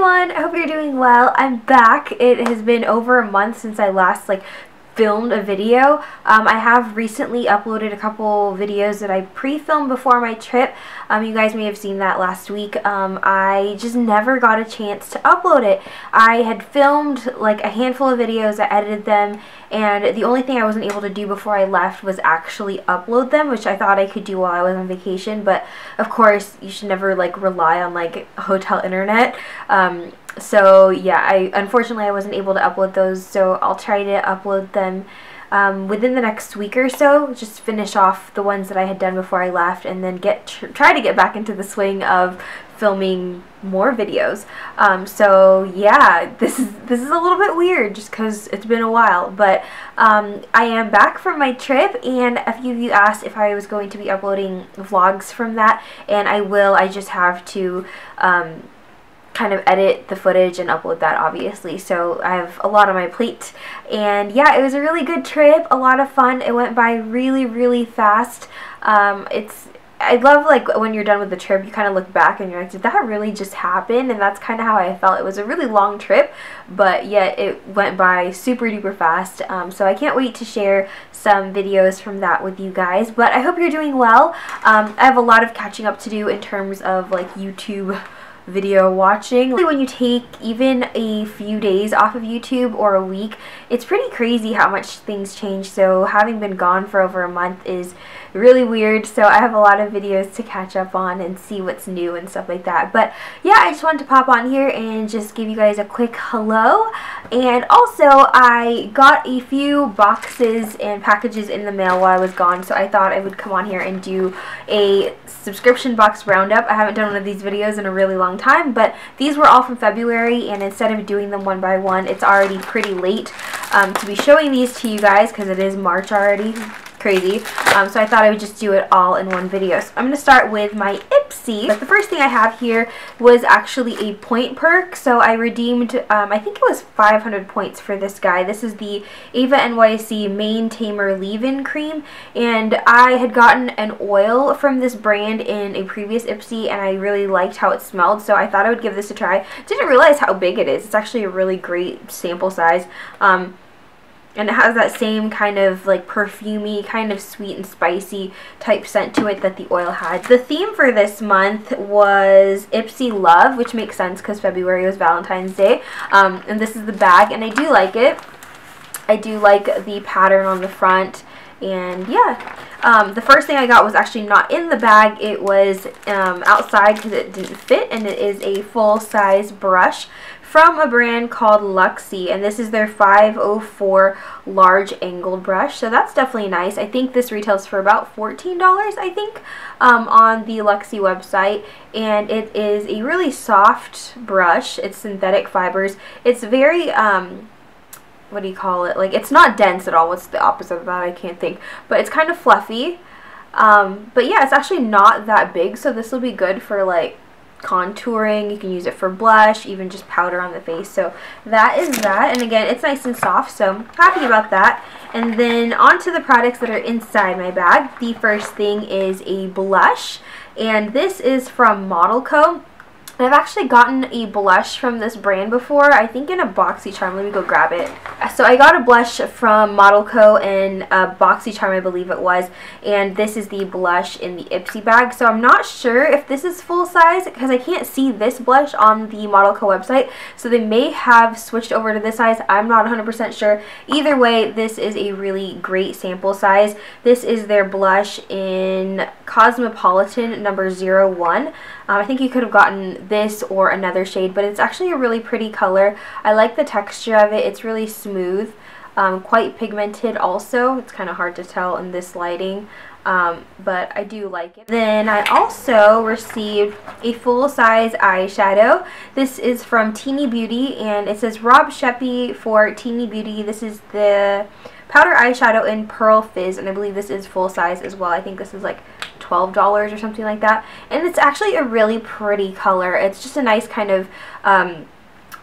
everyone, I hope you're doing well. I'm back. It has been over a month since I last filmed a video. I have recently uploaded a couple videos that I pre-filmed before my trip. You guys may have seen that last week. I just never got a chance to upload it. I had filmed like a handful of videos, I edited them, and the only thing I wasn't able to do before I left was actually upload them, which I thought I could do while I was on vacation, but of course you should never rely on hotel internet. So yeah, unfortunately I wasn't able to upload those, so I'll try to upload them within the next week or so. Just finish off the ones that I had done before I left, and then try to get back into the swing of filming more videos. So yeah, this is a little bit weird just because it's been a while, but I am back from my trip, and a few of you asked if I was going to be uploading vlogs from that, and I will. I just have to kind of edit the footage and upload that, obviously, so I have a lot on my plate. And yeah, it was a really good trip, a lot of fun. It went by really fast. I love when you're done with the trip, you kind of look back and you're like, did that really just happen? And that's kind of how I felt. It was a really long trip, but yet it went by super duper fast. So I can't wait to share some videos from that with you guys, but I hope you're doing well. I have a lot of catching up to do in terms of YouTube video watching. When you take even a few days off of YouTube or a week, it's pretty crazy how much things change. So having been gone for over a month is really weird, so I have a lot of videos to catch up on and see what's new and stuff like that. But yeah, I just wanted to pop on here and just give you guys a quick hello. And also, I got a few boxes and packages in the mail while I was gone, so I thought I would come on here and do a subscription box roundup. I haven't done one of these videos in a really long time, but these were all from February, and instead of doing them one by one, it's already pretty late to be showing these to you guys because it is March already. Crazy. So I thought I would just do it all in one video. So I'm going to start with my Ipsy. But the first thing I have here was actually a point perk. So I redeemed, I think it was 500 points for this guy. This is the Ava NYC Mane Tamer Leave-In Cream. And I had gotten an oil from this brand in a previous Ipsy, and I really liked how it smelled. So I thought I would give this a try. Didn't realize how big it is. It's actually a really great sample size. And it has that same kind of perfumey, kind of sweet and spicy type scent to it that the oil had. The theme for this month was Ipsy Love, which makes sense because February was Valentine's Day. And this is the bag, and I do like it. I do like the pattern on the front. And yeah, the first thing I got was actually not in the bag. It was outside because it didn't fit, and it is a full-size brush from a brand called Luxie, and this is their 504 large angled brush, so that's definitely nice. I think this retails for about $14, I think, on the Luxie website, and it is a really soft brush. It's synthetic fibers. It's very what do you call it? It's not dense at all. What's the opposite of that? I can't think, but it's kind of fluffy. But yeah, it's actually not that big, so this will be good for contouring. You can use it for blush, even just powder on the face. So that is that, and again, it's nice and soft, so I'm happy about that. And then on to the products that are inside my bag. The first thing is a blush, and this is from Model Co. And I've actually gotten a blush from this brand before, I think in a Boxy Charm. Let me go grab it. So I got a blush from Model Co. in a Boxy Charm, I believe it was, and this is the blush in the Ipsy bag. So I'm not sure if this is full size because I can't see this blush on the Model Co. website, so they may have switched over to this size. I'm not 100% sure. Either way, this is a really great sample size. This is their blush in Cosmopolitan number 01. I think you could have gotten this or another shade, but it's actually a really pretty color. I like the texture of it. It's really smooth, quite pigmented also. It's kind of hard to tell in this lighting, but I do like it. Then I also received a full-size eyeshadow. This is from Teeny Beauty, and it says Rob Sheppy for Teeny Beauty. This is the powder eyeshadow in Pearl Fizz, and I believe this is full size as well. I think this is $12 or something like that, and it's actually a really pretty color. It's just a nice kind of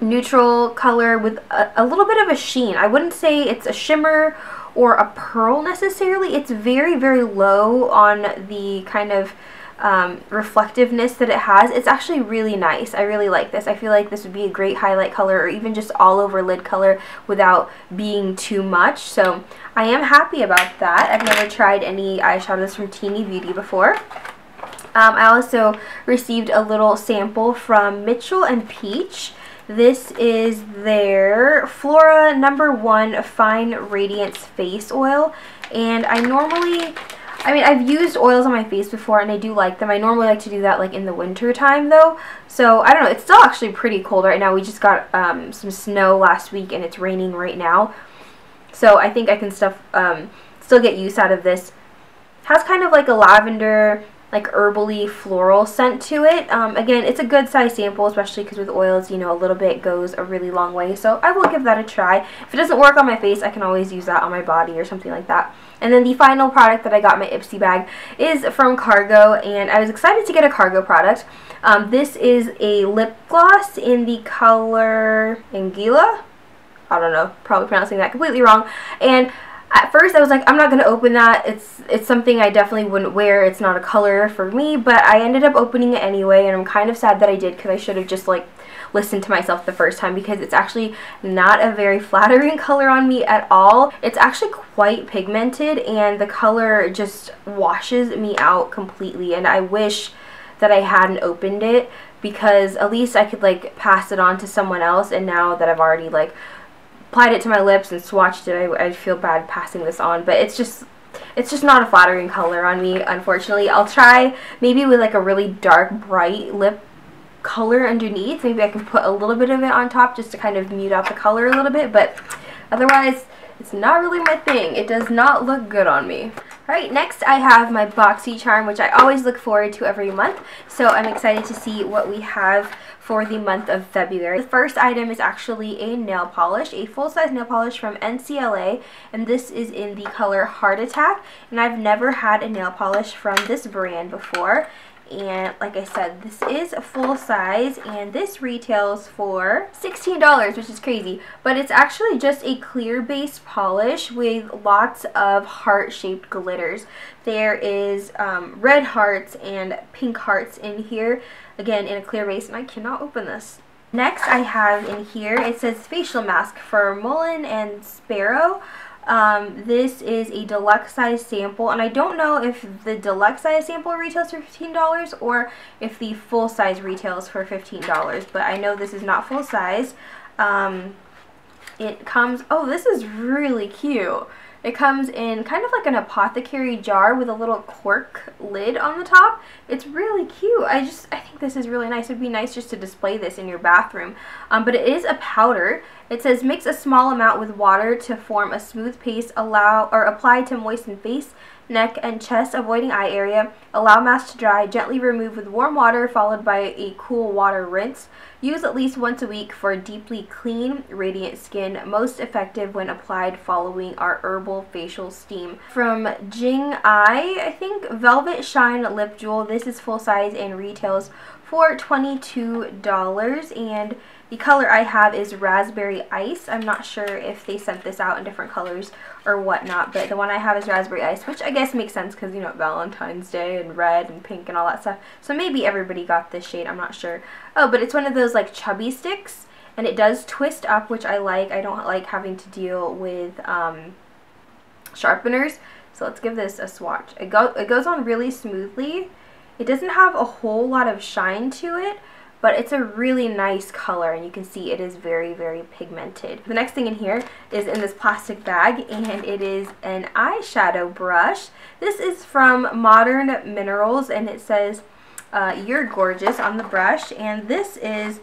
neutral color with a little bit of a sheen. I wouldn't say it's a shimmer or a pearl necessarily. It's very low on the kind of reflectiveness that it has. It's actually really nice. I really like this. I feel like this would be a great highlight color or even just all over lid color without being too much. So I am happy about that. I've never tried any eyeshadows from Teeny Beauty before. I also received a little sample from Mitchell and Peach. This is their Flora No. 1 Fine Radiance Face Oil, and I've used oils on my face before and I do like them. I normally like to do that like in the winter time though, so I don't know, it's still actually pretty cold right now. We just got some snow last week and it's raining right now, so I think I can still get use out of this. It has kind of like a lavender, like herbally floral scent to it. Again, it's a good size sample, especially because with oils, you know, a little bit goes a really long way, so I will give that a try. If it doesn't work on my face, I can always use that on my body or something like that. And then the final product that I got in my Ipsy bag is from Cargo, and I was excited to get a Cargo product. This is a lip gloss in the color Anguilla. I don't know, probably pronouncing that completely wrong. And at first I was like, I'm not going to open that. It's something I definitely wouldn't wear. It's not a color for me, but I ended up opening it anyway, and I'm kind of sad that I did because I should have just like listened to myself the first time, because it's actually not a very flattering color on me at all. It's actually quite pigmented and the color just washes me out completely, and I wish that I hadn't opened it, because at least I could like pass it on to someone else, and now that I've already like applied it to my lips and swatched it, I feel bad passing this on, but it's just not a flattering color on me, unfortunately. I'll try maybe with like a really dark, bright lip color underneath. Maybe I can put a little bit of it on top just to kind of mute out the color a little bit, but otherwise it's not really my thing. It does not look good on me. Alright, next I have my Boxy Charm, which I always look forward to every month, so I'm excited to see what we have for the month of February. The first item is actually a nail polish, a full-size nail polish from NCLA, and this is in the color Heart Attack, and I've never had a nail polish from this brand before. And like I said, this is full size, and this retails for $16, which is crazy, but it's actually just a clear base polish with lots of heart-shaped glitters. There is red hearts and pink hearts in here, again in a clear base, and I cannot open this. Next I have in here, it says facial mask for Mullen and Sparrow. This is a deluxe size sample, and I don't know if the deluxe size sample retails for $15 or if the full size retails for $15, but I know this is not full size. It comes, oh, this is really cute. It comes in kind of like an apothecary jar with a little cork lid on the top. It's really cute. I think this is really nice. It would be nice just to display this in your bathroom. But it is a powder. It says mix a small amount with water to form a smooth paste. Apply to moisten face, neck, and chest, avoiding eye area. Allow mask to dry. Gently remove with warm water followed by a cool water rinse. Use at least once a week for deeply clean, radiant skin. Most effective when applied following our herbal facial steam. From Jing I think, Velvet Shine Lip Jewel. This is full size and retails for $22, and the color I have is Raspberry Ice. I'm not sure if they sent this out in different colors or whatnot, but the one I have is Raspberry Ice, which I guess makes sense because, you know, Valentine's Day and red and pink and all that stuff. So maybe everybody got this shade, I'm not sure. Oh, but it's one of those like chubby sticks, and it does twist up, which I like. I don't like having to deal with sharpeners. So let's give this a swatch. It goes on really smoothly. It doesn't have a whole lot of shine to it, but it's a really nice color, and you can see it is very, very pigmented. The next thing in here is in this plastic bag, and it is an eyeshadow brush. This is from Modern Minerals, and it says, "You're gorgeous" on the brush, and this is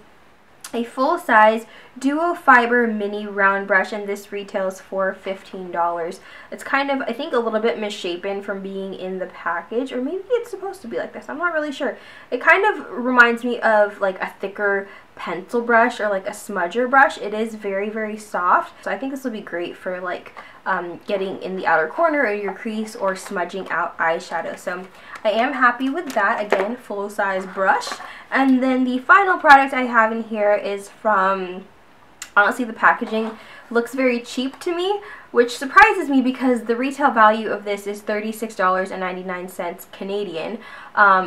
a full-size duo fiber mini round brush, and this retails for $15. It's kind of, I think, a little bit misshapen from being in the package, or maybe it's supposed to be like this, I'm not really sure. It kind of reminds me of like a thicker pencil brush or like a smudger brush. It is very, very soft, so I think this will be great for like getting in the outer corner of your crease or smudging out eyeshadow. So I am happy with that. Again, full-size brush. And then the final product I have in here is from, honestly, the packaging looks very cheap to me, which surprises me because the retail value of this is $36.99 Canadian.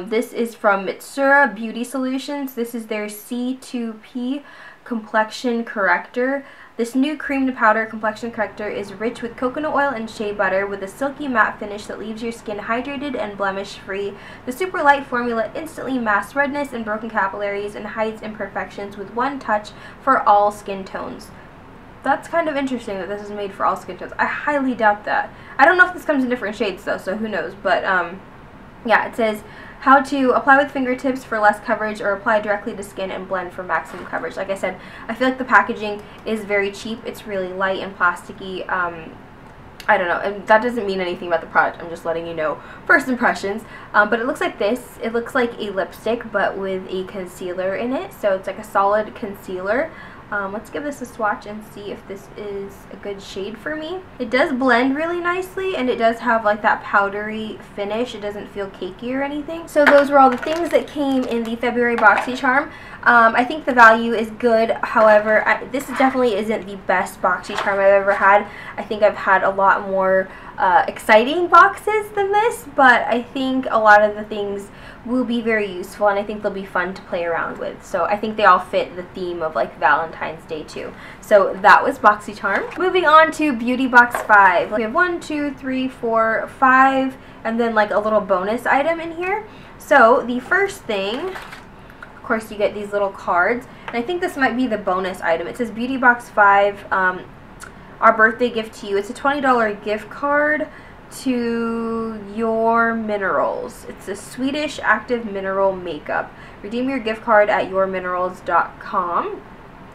This is from Mitsura Beauty Solutions. This is their C2P complexion corrector. This new cream to powder complexion corrector is rich with coconut oil and shea butter with a silky matte finish that leaves your skin hydrated and blemish free. The super light formula instantly masks redness and broken capillaries and hides imperfections with one touch for all skin tones. That's kind of interesting that this is made for all skin tones. I highly doubt that. I don't know if this comes in different shades though, so who knows, but yeah, it says how to apply with fingertips for less coverage or apply directly to skin and blend for maximum coverage. Like I said, I feel like the packaging is very cheap. It's really light and plasticky. I don't know, and that doesn't mean anything about the product. I'm just letting you know first impressions. But it looks like this. It looks like a lipstick but with a concealer in it. So it's like a solid concealer. Let's give this a swatch and see if this is a good shade for me. It does blend really nicely, and it does have like that powdery finish. It doesn't feel cakey or anything. So those were all the things that came in the February Boxy Charm. I think the value is good. However, this definitely isn't the best Boxy Charm I've ever had. I think I've had a lot more exciting boxes than this, but I think a lot of the things will be very useful, and I think they'll be fun to play around with. So I think they all fit the theme of like Valentine's Day too. So that was Boxy Charm. Moving on to BeautyBox5. We have 1, 2, 3, 4, 5, and then like a little bonus item in here. So the first thing, of course, you get these little cards, and I think this might be the bonus item. It says BeautyBox5, our birthday gift to you. It's a $20 gift card to Your Minerals. It's a Swedish active mineral makeup. Redeem your gift card at yourminerals.com,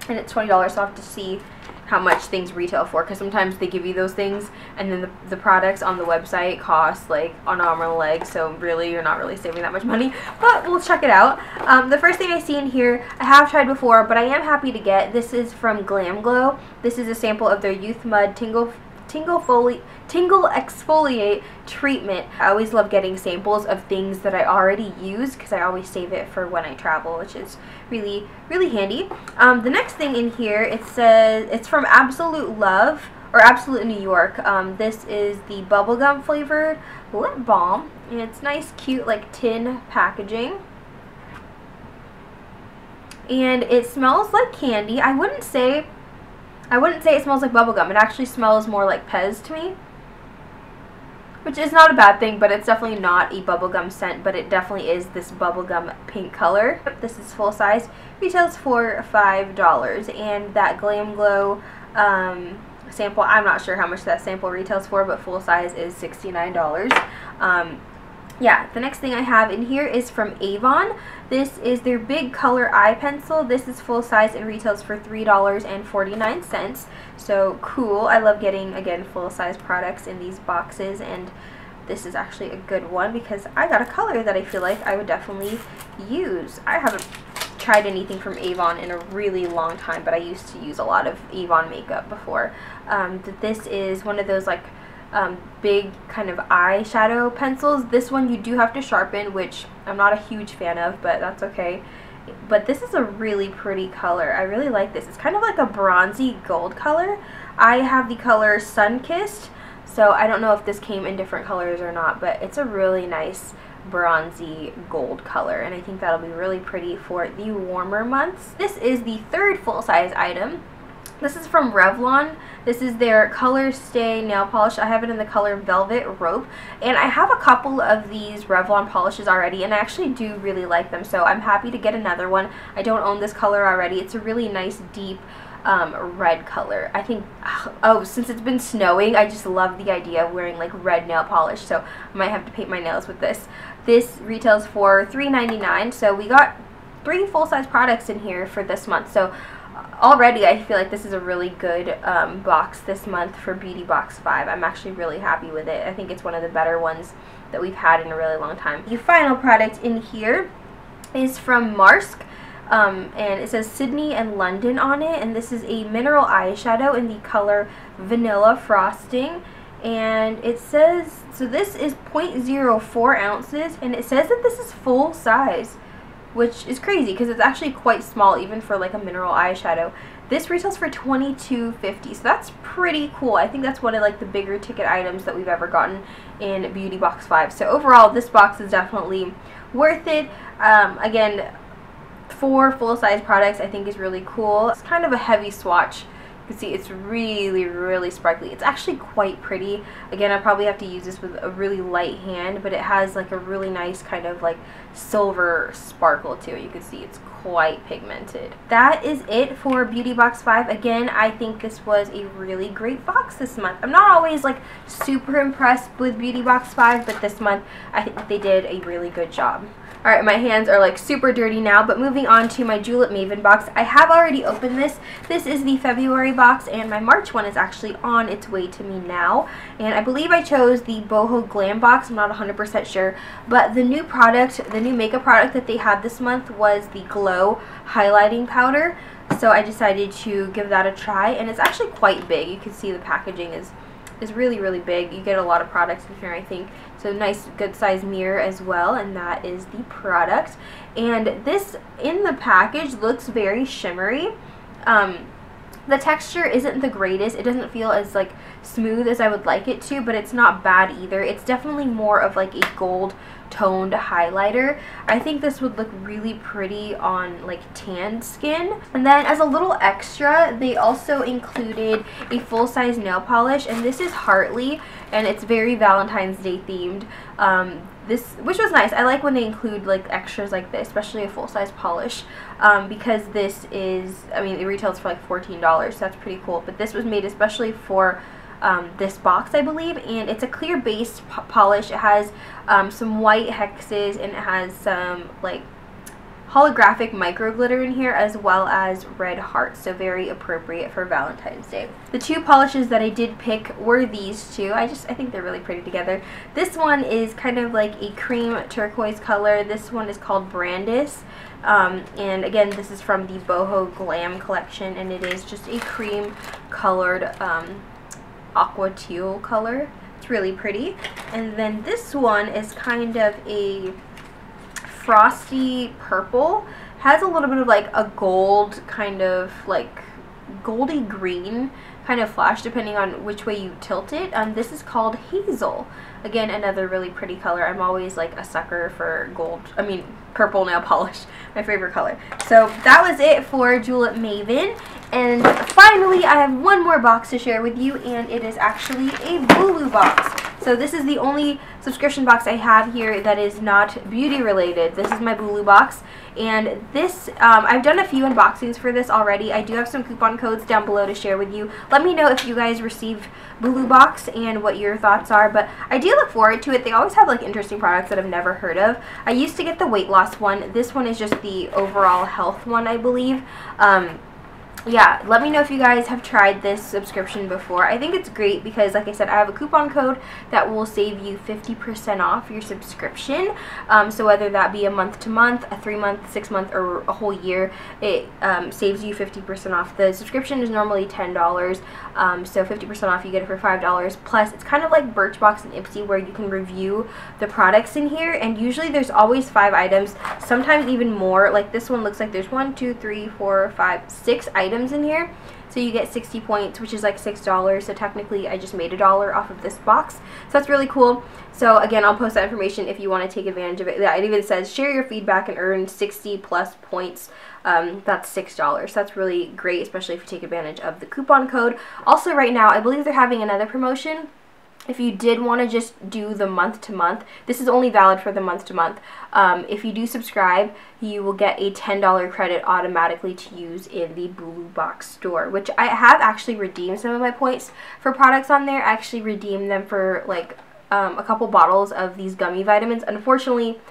and it's $20. So I'll have to see how much things retail for, because sometimes they give you those things and then the products on the website cost like an arm and a leg, so really you're not really saving that much money, but we'll check it out. The first thing I see in here I have tried before, but I am happy to get. This is from Glam Glow. This is a sample of their Youth Mud Tingle Exfoliate Treatment. I always love getting samples of things that I already use because I always save it for when I travel, which is really, really handy. The next thing in here, it says it's from Absolute Love, or Absolute New York. This is the bubblegum flavored lip balm, and it's nice, cute, like tin packaging. And it smells like candy. I wouldn't say it smells like bubblegum. It actually smells more like Pez to me, which is not a bad thing, but it's definitely not a bubblegum scent, but it definitely is this bubblegum pink color. This is full size, retails for $5, and that Glam Glow sample, I'm not sure how much that sample retails for, but full size is $69. Yeah, the next thing I have in here is from Avon. This is their Big Color Eye Pencil. This is full size and retails for $3.49. So cool. I love getting, again, full size products in these boxes, and this is actually a good one because I got a color that I feel like I would definitely use. I haven't tried anything from Avon in a really long time, but I used to use a lot of Avon makeup before. This is one of those like big kind of eyeshadow pencils. This one you do have to sharpen, which I'm not a huge fan of, but that's okay. But this is a really pretty color. I really like this. It's kind of like a bronzy gold color. I have the color Sun-Kissed, so I don't know if this came in different colors or not, but it's a really nice bronzy gold color, and I think that'll be really pretty for the warmer months. This is the third full-size item. This is from Revlon. This is their Color Stay nail polish. I have it in the color Velvet Rope, and I have a couple of these Revlon polishes already, and I actually do really like them, so I'm happy to get another one. I don't own this color already. It's a really nice deep red color. I think, oh, since it's been snowing, I just love the idea of wearing like red nail polish, so I might have to paint my nails with this. This retails for $3.99, so we got 3 full-size products in here for this month, so already I feel like this is a really good box this month for BeautyBox5. I'm actually really happy with it. I think it's one of the better ones that we've had in a really long time. The final product in here is from Marsk, and it says Sydney and London on it, and this is a mineral eyeshadow in the color Vanilla Frosting, and it says, so this is 0.04 ounces, and it says that this is full size. which is crazy because it's actually quite small even for like a mineral eyeshadow. This retails for $22.50, so that's pretty cool. I think that's one of like the bigger ticket items that we've ever gotten in BeautyBox5. So overall, this box is definitely worth it. Again, 4 full-size products I think is really cool. It's kind of a heavy swatch. You can see it's really, really sparkly. It's actually quite pretty. Again, I probably have to use this with a really light hand, but it has like a really nice kind of like silver sparkle to it. You can see it's quite pigmented. That is it for BeautyBox5. Again, I think this was a really great box this month. I'm not always like super impressed with BeautyBox5, but this month I think they did a really good job. Alright, my hands are like super dirty now, but moving on to my Julep Maven box. I have already opened this. This is the February box, and my March one is actually on its way to me now. And I believe I chose the Boho Glam box. I'm not 100% sure, but the new product, the new makeup product that they had this month was the Glow Highlighting Powder. So I decided to give that a try, and it's actually quite big. You can see the packaging is really, really big. You get a lot of products in here, I think. So nice, good size mirror as well, and that is the product. And this in the package looks very shimmery. The texture isn't the greatest. It doesn't feel as like smooth as I would like it to, but it's not bad either. It's definitely more of like a gold toned highlighter. I think this would look really pretty on like tanned skin. And then as a little extra, they also included a full-size nail polish, and this is Heartly, and it's very Valentine's Day themed. Which was nice. I like when they include like extras like this, especially a full-size polish, because this is, I mean, it retails for like $14, so that's pretty cool. But this was made especially for this box, I believe, and it's a clear base polish. It has some white hexes, and it has some like holographic micro glitter in here, as well as red hearts, so very appropriate for Valentine's Day. The 2 polishes that I did pick were these 2. I think they're really pretty together. This one is kind of like a cream turquoise color. This one is called Brandis, and again, this is from the Boho Glam collection, and it is just a cream colored aqua teal color. It's really pretty. And then this one is kind of a frosty purple, has a little bit of like a gold, kind of like goldy green kind of flash depending on which way you tilt it. This is called Hazel. Again, another really pretty color. I'm always like a sucker for purple nail polish, my favorite color. So that was it for Julep Maven. And finally, I have one more box to share with you, and it is actually a Bulu box. So this is the only subscription box I have here that is not beauty related. This is my Bulu box, and this, I've done a few unboxings for this already. I do have some coupon codes down below to share with you. Let me know if you guys received Bulu box and what your thoughts are, but I do look forward to it. They always have like interesting products that I've never heard of. I used to get the weight loss one. This one is just the overall health one, I believe. Yeah, let me know if you guys have tried this subscription before. I think it's great because, like I said, I have a coupon code that will save you 50% off your subscription. So whether that be a month-to-month, a 3-month, 6-month, or a whole year, it saves you 50% off. The subscription is normally $10, so 50% off, you get it for $5. Plus, it's kind of like Birchbox and Ipsy where you can review the products in here, and usually there's always 5 items, sometimes even more. Like this one looks like there's 1, 2, 3, 4, 5, 6 items in here, so you get 60 points, which is like $6. So technically I just made $1 off of this box, so that's really cool. So again, I'll post that information if you want to take advantage of it. Yeah, it even says share your feedback and earn 60 plus points. That's $6. So that's really great, especially if you take advantage of the coupon code. Also right now, I believe they're having another promotion. If you did want to just do the month-to-month, this is only valid for the month-to-month. If you do subscribe, you will get a $10 credit automatically to use in the Bulu Box store, which I have actually redeemed some of my points for products on there. I actually redeemed them for like a couple bottles of these gummy vitamins. Unfortunately,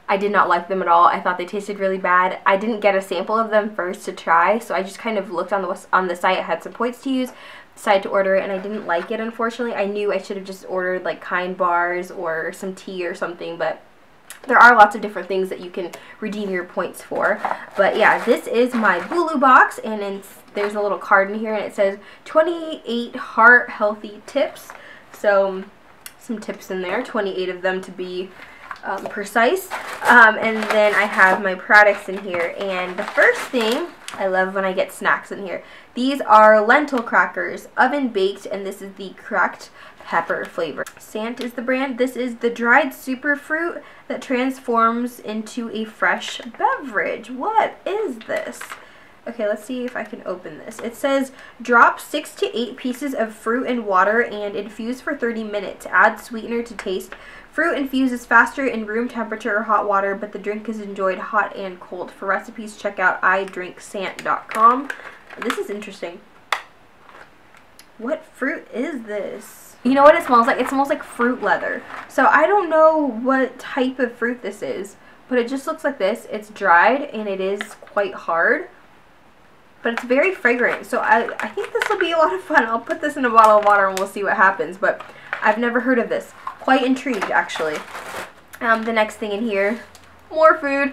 I did not like them at all. I thought they tasted really bad. I didn't get a sample of them first to try, so I just kind of looked on the site. I had some points to use, decided to order it, and I didn't like it, unfortunately. I knew I should have just ordered like Kind bars or some tea or something, but there are lots of different things that you can redeem your points for. But yeah, this is my Bulu box, and there's a little card in here, and it says 28 heart healthy tips. So some tips in there, 28 of them to be precise. And then I have my products in here, and the first thing, I love when I get snacks in here. These are lentil crackers, oven baked, and this is the cracked pepper flavor. Sant is the brand. This is the dried superfruit that transforms into a fresh beverage. What is this? Okay, let's see if I can open this. It says, drop 6 to 8 pieces of fruit in water and infuse for 30 minutes. Add sweetener to taste. Fruit infuses faster in room temperature or hot water, but the drink is enjoyed hot and cold. For recipes, check out idrinksant.com. This is interesting. What fruit is this? You know what it smells like? It smells like fruit leather. So I don't know what type of fruit this is, but it just looks like this. It's dried and it is quite hard, but it's very fragrant. So I think this will be a lot of fun. I'll put this in a bottle of water and we'll see what happens, but I've never heard of this. Quite intrigued, actually. The next thing in here, more food.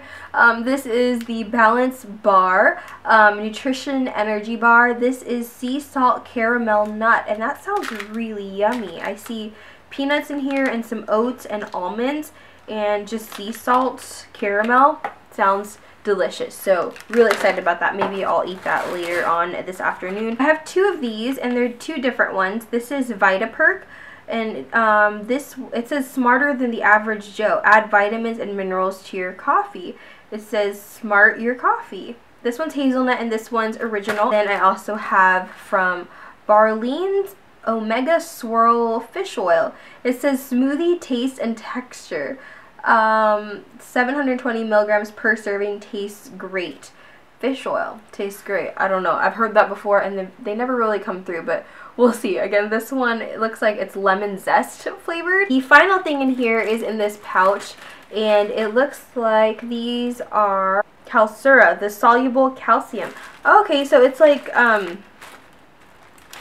This is the Balance Bar Nutrition Energy Bar. This is sea salt caramel nut, and that sounds really yummy. I see peanuts in here and some oats and almonds, and just sea salt caramel. Sounds delicious. So really excited about that. Maybe I'll eat that later on this afternoon. I have 2 of these, and they're 2 different ones. This is VitaPerk. And it says smarter than the average Joe. Add vitamins and minerals to your coffee. It says smart your coffee. This one's hazelnut and this one's original. Then I also have from Barlean's Omega Swirl Fish Oil. It says smoothie taste and texture. 720 milligrams per serving, tastes great. Fish oil tastes great. I don't know. I've heard that before and they never really come through, but we'll see. Again, this one, it looks like it's lemon zest flavored. The final thing in here is in this pouch, and it looks like these are Calcura, the soluble calcium. Okay, so it's like, are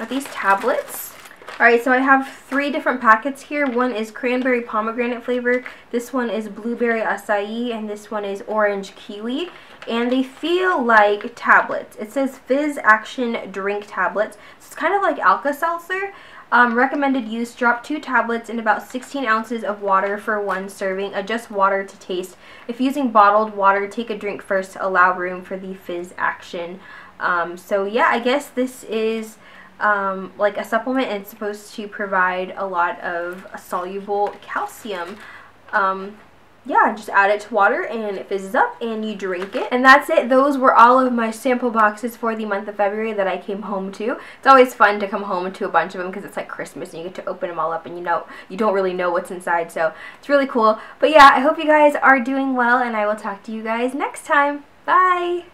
these tablets? Alright, so I have 3 different packets here. One is cranberry pomegranate flavor, this one is blueberry acai, and this one is orange kiwi. And they feel like tablets. It says Fizz Action Drink Tablets. It's kind of like Alka-Seltzer. Recommended use, drop 2 tablets in about 16 ounces of water for 1 serving. Adjust water to taste. If using bottled water, take a drink first to allow room for the Fizz Action. So yeah, I guess this is like a supplement, and it's supposed to provide a lot of soluble calcium. Yeah, just add it to water and it fizzes up and you drink it. And that's it. Those were all of my sample boxes for the month of February that I came home to. It's always fun to come home to a bunch of them because it's like Christmas and you get to open them all up and you don't really know what's inside. So it's really cool. But yeah, I hope you guys are doing well and I will talk to you guys next time. Bye!